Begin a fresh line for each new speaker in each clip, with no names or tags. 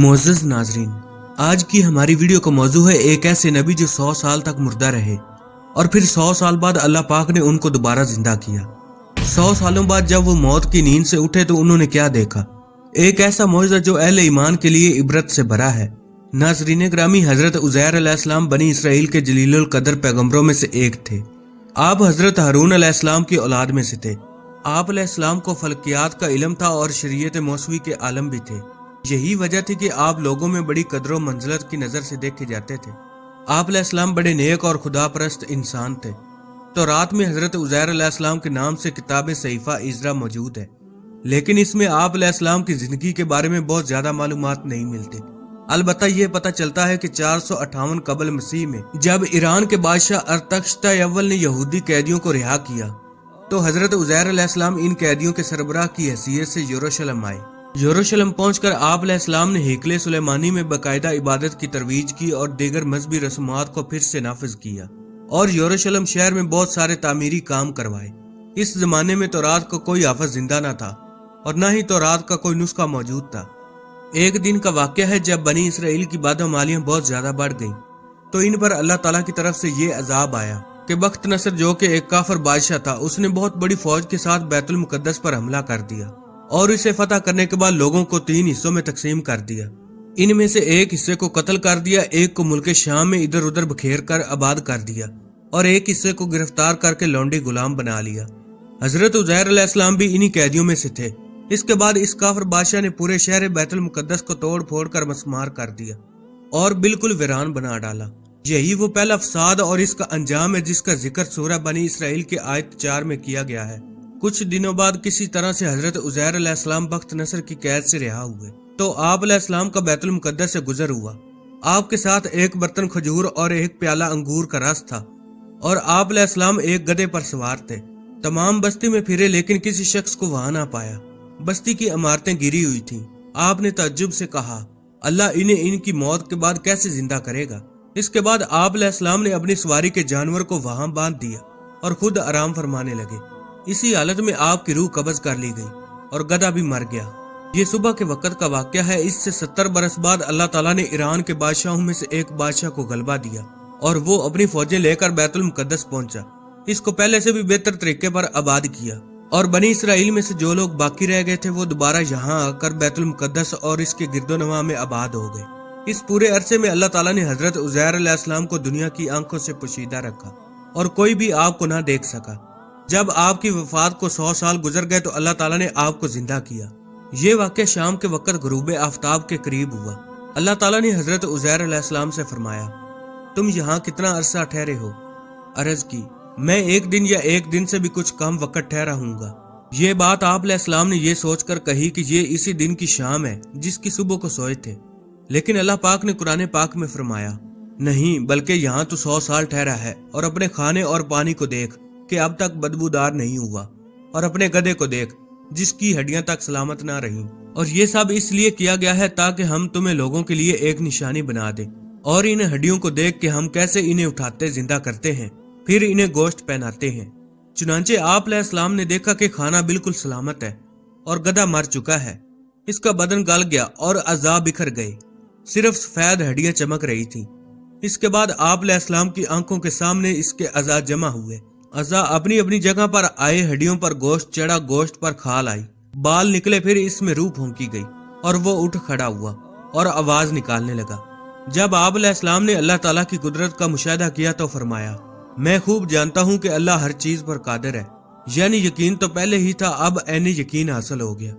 معزز ناظرین، آج کی ہماری ویڈیو کا موضوع ہے ایک ایسے نبی جو 100 سال تک مردہ رہے اور پھر 100 سال بعد اللہ پاک نے ان کو دوبارہ زندہ کیا۔ 100 سالوں بعد جب وہ موت کی نیند سے اٹھے تو انہوں نے کیا دیکھا؟ ایک ایسا معجزہ جو اہل ایمان کے لیے عبرت سے بھرا ہے۔ ناظرین گرامی، حضرت عزیر علیہ السلام بنی اسرائیل کے جلیل القدر پیغمبروں میں سے ایک تھے۔ آپ حضرت ہارون علیہ السلام کی اولاد میں سے تھے۔ آپ علیہ السلام کو فلکیات کا علم تھا اور شریعت موسوی کے عالم بھی تھے۔ یہی وجہ تھی کہ آپ لوگوں میں بڑی قدر و منزلت کی نظر سے دیکھے جاتے تھے۔ آپ علیہ السلام بڑے نیک اور خدا پرست انسان تھے۔ تو رات میں حضرت عزیر علیہ السلام کے نام سے کتاب صحیفہ عزرا موجود ہے، لیکن اس میں آپ علیہ السلام کی زندگی کے بارے میں بہت زیادہ معلومات نہیں ملتی۔ البتہ یہ پتہ چلتا ہے کہ 458 قبل مسیح میں جب ایران کے بادشاہ ارتخشتہ اول نے یہودی قیدیوں کو رہا کیا تو حضرت عزیر علیہ السلام ان قیدیوں کے سربراہ کی حیثیت سے یروشلم آئے۔ یروشلم پہنچ کر آپ علیہ السلام نے ہیکل سلیمانی میں باقاعدہ عبادت کی ترویج کی اور دیگر مذہبی رسومات کو پھر سے نافذ کیا، اور یروشلم شہر میں بہت سارے تعمیری کام کروائے۔ اس زمانے میں تورات کا کوئی حافظ زندہ نہ تھا اور نہ ہی تورات کا کوئی نسخہ موجود تھا۔ ایک دن کا واقعہ ہے جب بنی اسرائیل کی بادمالیاں بہت زیادہ بڑھ گئیں تو ان پر اللہ تعالیٰ کی طرف سے یہ عذاب آیا کہ بخت نصر جو کہ ایک کافر بادشاہ تھا، اس نے بہت بڑی فوج کے ساتھ بیت المقدس پر حملہ کر دیا اور اسے فتح کرنے کے بعد لوگوں کو 3 حصوں میں تقسیم کر دیا۔ ان میں سے ایک حصے کو قتل کر دیا، ایک کو ملک شام میں ادھر ادھر بکھیر کر آباد کر دیا اور ایک حصے کو گرفتار کر کے لونڈی غلام بنا لیا۔ حضرت عزیر علیہ السلام بھی انہی قیدیوں میں سے تھے۔ اس کے بعد اس کافر بادشاہ نے پورے شہر بیت المقدس کو توڑ پھوڑ کر مسمار کر دیا اور بالکل ویران بنا ڈالا۔ یہی وہ پہلا فساد اور اس کا انجام ہے جس کا ذکر سورہ بنی اسرائیل کے آیت 4 میں کیا گیا ہے۔ کچھ دنوں بعد کسی طرح سے حضرت عزیر علیہ السلام بخت نصر کی قید سے رہا ہوئے تو آپ علیہ السلام کا بیت المقدس سے گزر ہوا۔ آپ کے ساتھ ایک برتن کھجور اور ایک پیالہ انگور کا رس تھا اور آپ علیہ السلام ایک گدھے پر سوار تھے۔ تمام بستی میں پھرے لیکن کسی شخص کو وہاں نہ پایا۔ بستی کی عمارتیں گری ہوئی تھیں۔ آپ نے تعجب سے کہا، اللہ انہیں ان کی موت کے بعد کیسے زندہ کرے گا؟ اس کے بعد آپ علیہ السلام نے اپنی سواری کے جانور کو وہاں باندھ دیا اور خود آرام فرمانے لگے۔ اسی حالت میں آپ کی روح قبض کر لی گئی اور گدھا بھی مر گیا۔ یہ صبح کے وقت کا واقعہ ہے۔ اس سے 70 برس بعد اللہ تعالیٰ نے ایران کے بادشاہوں میں سے ایک بادشاہ کو غلبہ دیا اور وہ اپنی فوجیں لے کر بیت المقدس پہنچا۔ اس کو پہلے سے بھی بہتر طریقے پر آباد کیا اور بنی اسرائیل میں سے جو لوگ باقی رہ گئے تھے وہ دوبارہ یہاں آ کر بیت المقدس اور اس کے گرد و نواح میں آباد ہو گئے۔ اس پورے عرصے میں اللہ تعالیٰ نے حضرت عزیر علیہ السلام کو دنیا کی آنکھوں سے پوشیدہ رکھا اور کوئی بھی آپ کو نہ دیکھ سکا۔ جب آپ کی وفات کو 100 سال گزر گئے تو اللہ تعالیٰ نے آپ کو زندہ کیا۔ یہ واقعہ شام کے وقت غروب آفتاب کے قریب ہوا۔ اللہ تعالیٰ نے حضرت عزیر علیہ السلام سے فرمایا، تم یہاں کتنا عرصہ ٹھہرے ہو؟ عرض کی، میں 1 دن یا 1 دن سے بھی کچھ کم وقت ٹھہرا ہوں گا۔ یہ بات آپ علیہ السلام نے یہ سوچ کر کہی کہ یہ اسی دن کی شام ہے جس کی صبح کو سوئے تھے، لیکن اللہ پاک نے قرآن پاک میں فرمایا، نہیں بلکہ یہاں تو 100 سال ٹھہرا ہے، اور اپنے کھانے اور پانی کو دیکھ کہ اب تک بدبودار نہیں ہوا، اور اپنے گدھے کو دیکھ جس کی ہڈیاں تک سلامت نہ رہیں۔ اور یہ سب اس لیے کیا گیا ہے تاکہ ہم تمہیں لوگوں کے لیے ایک نشانی بنا دیں، اور ان ہڈیوں کو دیکھ کہ ہم کیسے انہیں اٹھاتے زندہ کرتے ہیں پھر انہیں گوشت پہناتے ہیں۔ چنانچہ آپ علیہ السلام نے دیکھا کہ کھانا بالکل سلامت ہے اور گدھا مر چکا ہے۔ اس کا بدن گل گیا اور اعضاء بکھر گئے، صرف سفید ہڈیاں چمک رہی تھیں۔ اس کے بعد آپ علیہ السلام کی آنکھوں کے سامنے اس کے اعضاء جمع ہوئے۔ اعضاء اپنی اپنی جگہ پر آئے، ہڈیوں پر گوشت چڑھا، گوشت پر کھال آئی، بال نکلے، پھر اس میں روح پھونکی گئی اور وہ اٹھ کھڑا ہوا اور آواز نکالنے لگا۔ جب آپ علیہ السلام نے اللہ تعالیٰ کی قدرت کا مشاہدہ کیا تو فرمایا، میں خوب جانتا ہوں کہ اللہ ہر چیز پر قادر ہے۔ یعنی یقین تو پہلے ہی تھا، اب عین یقین حاصل ہو گیا۔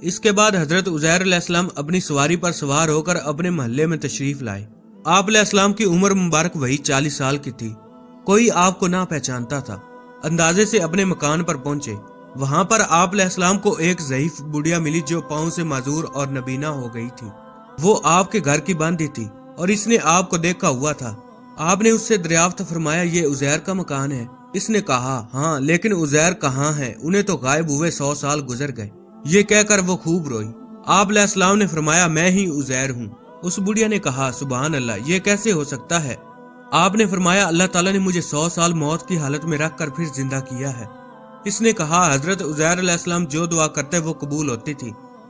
اس کے بعد حضرت عزیر علیہ السلام اپنی سواری پر سوار ہو کر اپنے محلے میں تشریف لائے۔ آپ علیہ السلام کی عمر مبارک وہی 40 سال کی تھی۔ کوئی آپ کو نہ پہچانتا تھا۔ اندازے سے اپنے مکان پر پہنچے۔ وہاں پر آپ علیہ السلام کو ایک ضعیف بڑھیا ملی جو پاؤں سے معذور اور نبینا ہو گئی تھی۔ وہ آپ کے گھر کی باندھی تھی اور اس نے آپ کو دیکھا ہوا تھا۔ آپ نے اس سے دریافت فرمایا، یہ عزیر کا مکان ہے؟ اس نے کہا، ہاں، لیکن عزیر کہاں ہے؟ انہیں تو غائب ہوئے 100 سال گزر گئے۔ یہ کہہ کر وہ خوب روئی۔ آپ علیہ السلام نے فرمایا، میں ہی عزیر ہوں۔ اس بڑھیا نے کہا، سبحان اللہ، یہ کیسے ہو سکتا ہے؟ آپ نے فرمایا، اللہ تعالیٰ نے مجھے 100 سال موت کی حالت میں رکھ کر پھر زندہ کیا ہے۔ اس نے کہا، حضرت عزیر علیہ السلام جو دعا کرتے وہ قبول ہوتی تھی۔